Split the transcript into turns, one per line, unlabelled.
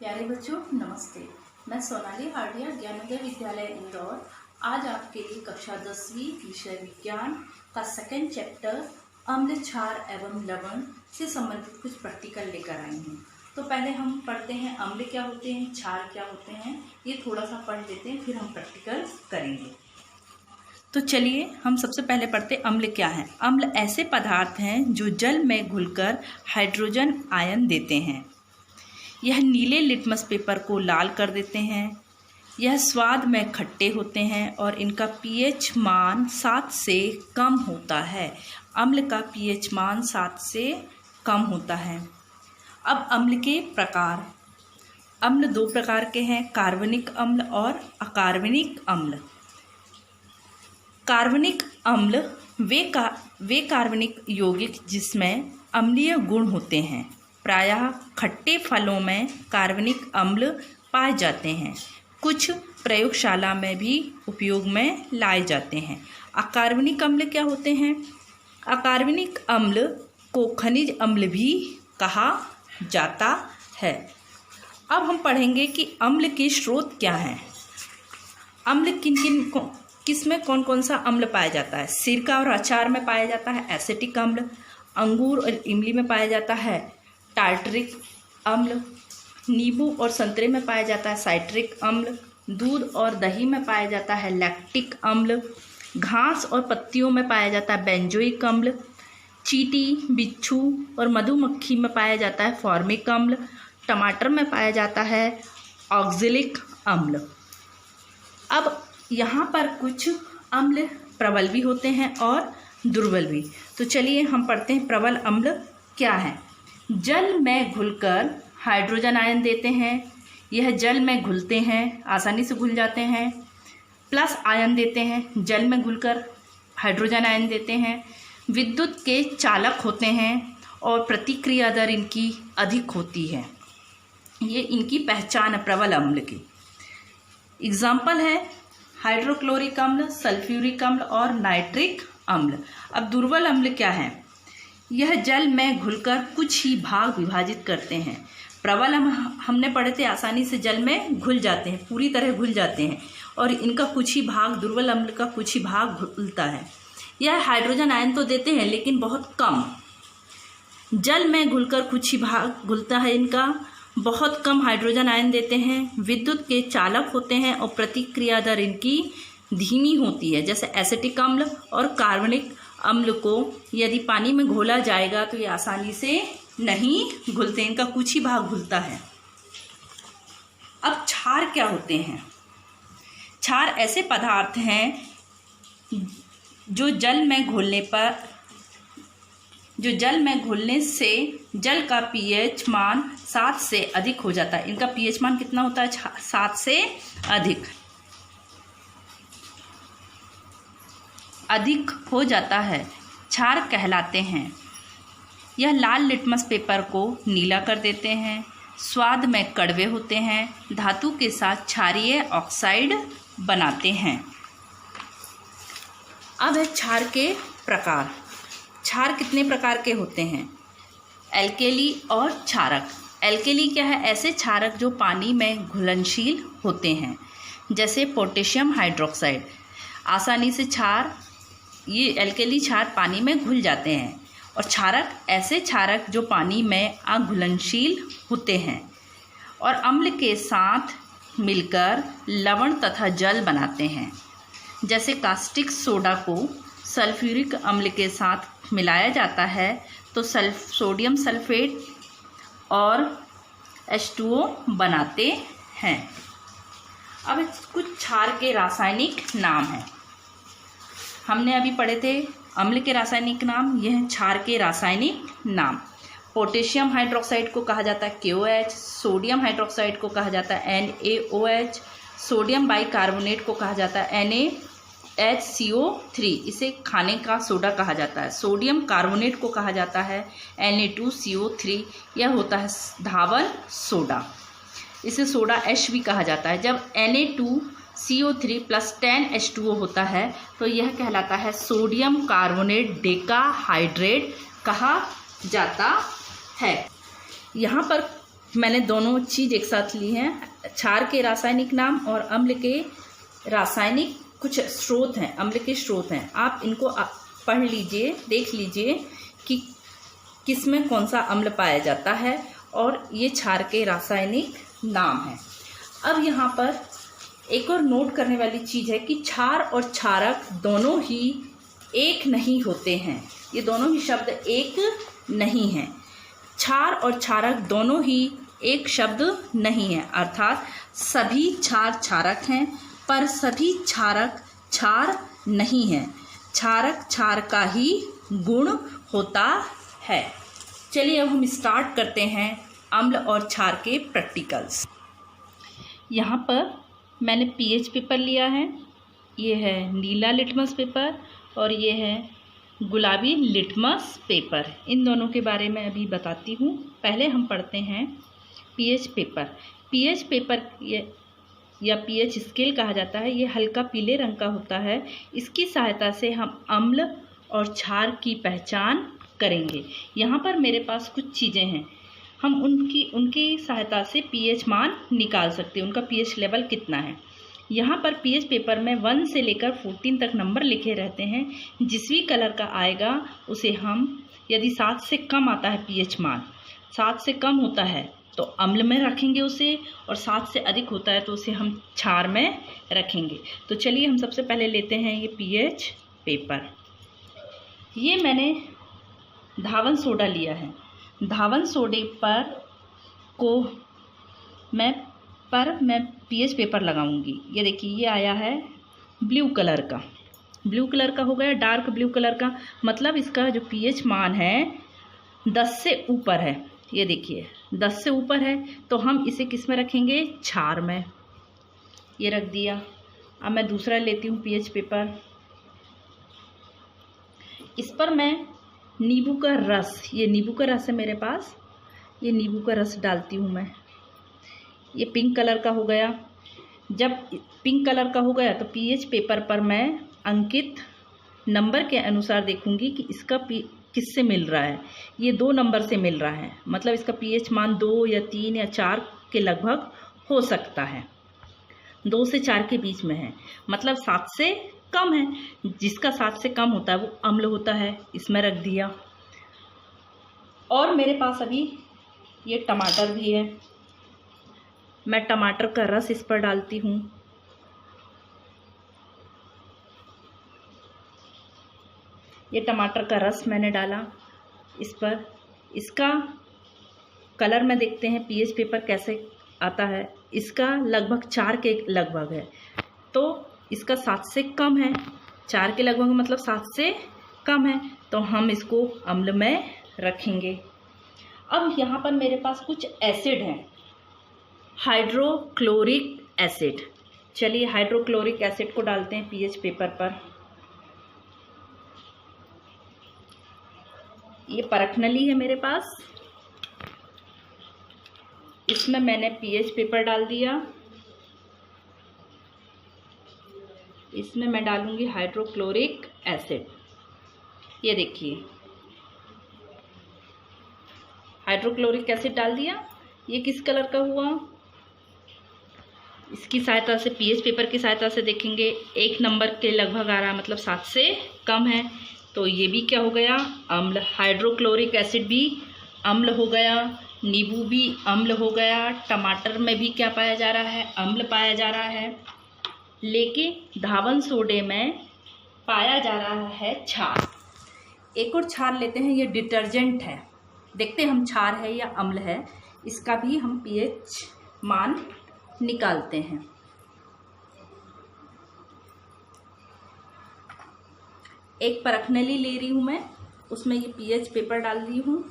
प्यारे बच्चों नमस्ते। मैं सोनाली हार्डिया ज्ञानोदय विद्यालय इंदौर आज आपके लिए कक्षा 10वीं विषय विज्ञान का सेकंड चैप्टर अम्ल क्षार एवं लवण से संबंधित कुछ प्रैक्टिकल लेकर आई हूँ। तो पहले हम पढ़ते हैं अम्ल क्या होते हैं, क्षार क्या होते हैं, ये थोड़ा सा पढ़ लेते हैं, फिर हम प्रैक्टिकल करेंगे। तो चलिए हम सबसे पहले पढ़ते हैं अम्ल क्या है। अम्ल ऐसे पदार्थ हैं जो जल में घुलकर हाइड्रोजन आयन देते हैं। यह नीले लिटमस पेपर को लाल कर देते हैं। यह स्वाद में खट्टे होते हैं और इनका पीएच मान 7 से कम होता है। अम्ल का पीएच मान 7 से कम होता है। अब अम्ल के प्रकार। अम्ल 2 प्रकार के हैं, कार्बनिक अम्ल और अकार्बनिक अम्ल। कार्बनिक अम्ल वे कार्बनिक यौगिक जिसमें अम्लीय गुण होते हैं। प्रायः खट्टे फलों में कार्बनिक अम्ल पाए जाते हैं। कुछ प्रयोगशाला में भी उपयोग में लाए जाते हैं। अकार्बनिक अम्ल क्या होते हैं? अकार्बनिक अम्ल को खनिज अम्ल भी कहा जाता है। अब हम पढ़ेंगे कि अम्ल के स्रोत क्या हैं। अम्ल किसमें कौन कौन सा अम्ल पाया जाता है? सिरका और अचार में पाया जाता है एसिटिक अम्ल। अंगूर और इमली में पाया जाता है टार्टरिक अम्ल। नींबू और संतरे में पाया जाता है साइट्रिक अम्ल। दूध और दही में पाया जाता है लैक्टिक अम्ल। घास और पत्तियों में पाया जाता है बेंजोइक अम्ल। चींटी, बिच्छू और मधुमक्खी में पाया जाता है फॉर्मिक अम्ल। टमाटर में पाया जाता है ऑक्जेलिक अम्ल। अब यहाँ पर कुछ अम्ल प्रबल भी होते हैं और दुर्बल भी। तो चलिए हम पढ़ते हैं प्रबल अम्ल क्या है। जल में घुलकर हाइड्रोजन आयन देते हैं। यह जल में घुलते हैं, आसानी से घुल जाते हैं। प्लस आयन देते हैं, जल में घुलकर हाइड्रोजन आयन देते हैं। विद्युत के चालक होते हैं और प्रतिक्रिया दर इनकी अधिक होती है। ये इनकी पहचान है प्रबल अम्ल की। एग्जाम्पल है हाइड्रोक्लोरिक अम्ल, सल्फ्यूरिक अम्ल और नाइट्रिक अम्ल। अब दुर्बल अम्ल क्या है? यह जल में घुलकर कुछ ही भाग विभाजित करते हैं। प्रबल हमने पढ़े थे आसानी से जल में घुल जाते हैं, पूरी तरह घुल जाते हैं, और इनका कुछ ही भाग, दुर्बल अम्ल का कुछ ही भाग घुलता है। यह हाइड्रोजन आयन तो देते हैं लेकिन बहुत कम। जल में घुलकर कुछ ही भाग घुलता है, इनका बहुत कम हाइड्रोजन आयन देते हैं। विद्युत के चालक होते हैं और प्रतिक्रिया दर इनकी धीमी होती है। जैसे एसिटिक अम्ल और कार्बनिक अम्ल को यदि पानी में घोला जाएगा तो ये आसानी से नहीं घुलते, इनका कुछ ही भाग घुलता है। अब क्षार क्या होते हैं? क्षार ऐसे पदार्थ हैं जो जल में घुलने से जल का पीएच मान 7 से अधिक हो जाता है। इनका पीएच मान कितना होता है? 7 से अधिक हो जाता है, क्षार कहलाते हैं। यह लाल लिटमस पेपर को नीला कर देते हैं। स्वाद में कड़वे होते हैं। धातु के साथ क्षारीय ऑक्साइड बनाते हैं। अब है क्षार के प्रकार। क्षार कितने प्रकार के होते हैं? एल्केली और क्षारक। एल्केली क्या है? ऐसे क्षारक जो पानी में घुलनशील होते हैं, जैसे पोटेशियम हाइड्रोक्साइड। आसानी से ये एल्केली क्षार पानी में घुल जाते हैं। और क्षारक ऐसे क्षारक जो पानी में अघुलनशील होते हैं और अम्ल के साथ मिलकर लवण तथा जल बनाते हैं। जैसे कास्टिक सोडा को सल्फ्यूरिक अम्ल के साथ मिलाया जाता है तो सोडियम सल्फेट और H2O बनाते हैं। अब कुछ क्षार के रासायनिक नाम हैं। हमने अभी पढ़े थे अम्ल के रासायनिक नाम, यह क्षार के रासायनिक नाम। पोटेशियम हाइड्रोक्साइड को कहा जाता है KOH, सोडियम हाइड्रोक्साइड को कहा जाता है NaOH, सोडियम बाइकार्बोनेट को कहा जाता है NaHCO3, इसे खाने का सोडा कहा जाता है। सोडियम कार्बोनेट को कहा जाता है Na2CO3, यह होता है धावल सोडा, इसे सोडा ऐश भी कहा जाता है। जब Na2CO3 + 10H2O होता है तो यह कहलाता है सोडियम कार्बोनेट डेकाहाइड्रेट कहा जाता है। यहाँ पर मैंने दोनों चीज़ एक साथ ली हैं। क्षार के रासायनिक नाम और अम्ल के रासायनिक कुछ स्रोत हैं, अम्ल के स्रोत हैं। आप इनको पढ़ लीजिए, देख लीजिए कि किसमें कौन सा अम्ल पाया जाता है, और ये क्षार के रासायनिक नाम है। अब यहाँ पर एक और नोट करने वाली चीज़ है कि क्षार और क्षारक दोनों ही एक नहीं होते हैं। ये दोनों ही शब्द एक नहीं हैं। क्षार और क्षारक दोनों ही एक शब्द नहीं है, अर्थात सभी क्षार क्षारक हैं पर सभी क्षारक क्षार नहीं है। क्षारक क्षार का ही गुण होता है। चलिए अब हम स्टार्ट करते हैं अम्ल और क्षार के प्रैक्टिकल्स। यहाँ पर मैंने पीएच पेपर लिया है। ये है नीला लिटमस पेपर और ये है गुलाबी लिटमस पेपर। इन दोनों के बारे में अभी बताती हूँ। पहले हम पढ़ते हैं पीएच पेपर। पीएच पेपर या पीएच स्केल कहा जाता है। ये हल्का पीले रंग का होता है। इसकी सहायता से हम अम्ल और क्षार की पहचान करेंगे। यहाँ पर मेरे पास कुछ चीज़ें हैं, हम उनकी सहायता से पीएच मान निकाल सकते हैं, उनका पीएच लेवल कितना है। यहाँ पर पीएच पेपर में 1 से लेकर 14 तक नंबर लिखे रहते हैं। जिस भी कलर का आएगा उसे हम, यदि 7 से कम आता है पीएच मान, 7 से कम होता है तो अम्ल में रखेंगे उसे, और 7 से अधिक होता है तो उसे हम क्षार में रखेंगे। तो चलिए हम सबसे पहले लेते हैं ये पीएच पेपर। ये मैंने धावन सोडा लिया है। धावन सोडे मैं पीएच पेपर लगाऊंगी। ये देखिए, ये आया है ब्लू कलर का हो गया, डार्क ब्लू कलर का, मतलब इसका जो पीएच मान है 10 से ऊपर है। ये देखिए 10 से ऊपर है तो हम इसे किस में रखेंगे, क्षार में। ये रख दिया। अब मैं दूसरा लेती हूँ पीएच पेपर। इस पर मैं नींबू का रस, ये नींबू का रस है मेरे पास, ये नींबू का रस डालती हूँ मैं। ये पिंक कलर का हो गया। जब पिंक कलर का हो गया तो पीएच पेपर पर मैं अंकित नंबर के अनुसार देखूंगी कि इसका किससे मिल रहा है। ये 2 नंबर से मिल रहा है, मतलब इसका पीएच मान 2 या 3 या 4 के लगभग हो सकता है। 2 से 4 के बीच में है, मतलब 7 से कम है। जिसका 7 से कम होता है वो अम्ल होता है। इसमें रख दिया। और मेरे पास अभी ये टमाटर भी है। मैं टमाटर का रस इस पर डालती हूँ। ये टमाटर का रस मैंने डाला इस पर। इसका कलर में देखते हैं पीएच पेपर कैसे आता है। इसका लगभग 4 के लगभग है, तो इसका 7 से कम है। 4 के लगभग मतलब 7 से कम है, तो हम इसको अम्ल में रखेंगे। अब यहाँ पर मेरे पास कुछ एसिड हैं, हाइड्रोक्लोरिक एसिड। चलिए हाइड्रोक्लोरिक एसिड को डालते हैं पीएच पेपर पर। ये परखनली है मेरे पास। इसमें मैंने पीएच पेपर डाल दिया। इसमें मैं डालूंगी हाइड्रोक्लोरिक एसिड। ये देखिए हाइड्रोक्लोरिक एसिड डाल दिया। ये किस कलर का हुआ, इसकी सहायता से, पीएच पेपर की सहायता से देखेंगे 1 नंबर के लगभग आ रहा है, मतलब 7 से कम है। तो ये भी क्या हो गया, अम्ल। हाइड्रोक्लोरिक एसिड भी अम्ल हो गया, नींबू भी अम्ल हो गया, टमाटर में भी क्या पाया जा रहा है, अम्ल पाया जा रहा है। लेकिन धावन सोडे में पाया जा रहा है क्षार। एक और क्षार लेते हैं, ये डिटर्जेंट है। देखते हैं हम क्षार है या अम्ल है। इसका भी हम पीएच मान निकालते हैं। एक परखनली ले रही हूँ मैं, उसमें ये पीएच पेपर डाल रही हूँ।